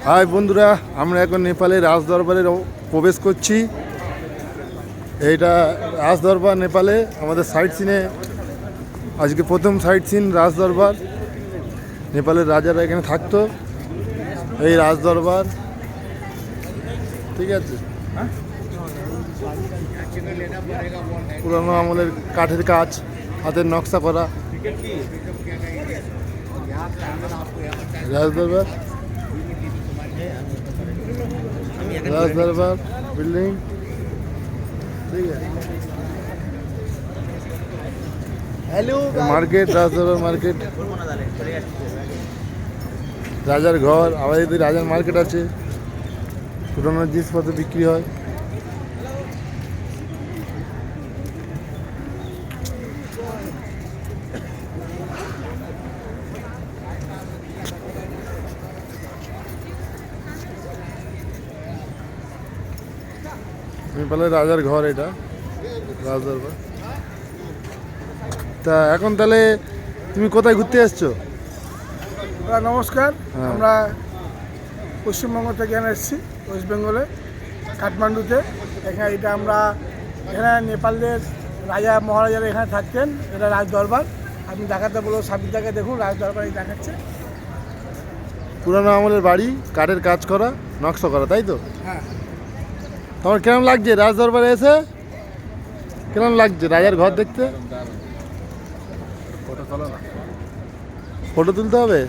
High বন্ধুরা, আমরা এখন নেপালের রাজদরবারে প্রবেশ করছি। এইটা রাজদরবার নেপালে আমাদের সাইট সিনে আজকে প্রথম সাইট সিন রাজদরবার। নেপালের রাজারা এখানে থাকতো। এই রাজদরবার, ঠিক আছে, পুরানো আমলের কাঠের কাজ, হাতের নকশা করা রাজদরবার। রাজদরবার বিল্ডিং, ঠিক আছে, মার্কেট, রাজদরবার মার্কেট, রাজার ঘর। আবার এদিকে রাজার মার্কেট আছে, পুরোনো জিনিসপত্র বিক্রি হয়। নেপালের রাজার ঘর এটা রাজদরবার। তা এখন তাহলে তুমি কোথায় ঘুরতে এসছো? নমস্কার, আমরা পশ্চিমবঙ্গ থেকে এখানে এসেছি, ওয়েস্ট বেঙ্গলে, কাঠমান্ডুতে। এখানে এটা আমরা এখানে নেপালের রাজা মহারাজারা এখানে থাকতেন। এটা রাজদরবার। আপনি দেখাতে বলো, সাবিদাকে দেখুন, রাজদরবারই দেখাচ্ছে। পুরানো আমলের বাড়ি, কাঠের কাজ করা, নকশা করা, তাই তো? হ্যাঁ। তোমার কেমন লাগছে রাজদরবারে এসে? কেমন লাগছে রাজার ঘর দেখতে? ফটো তুলতে হবে।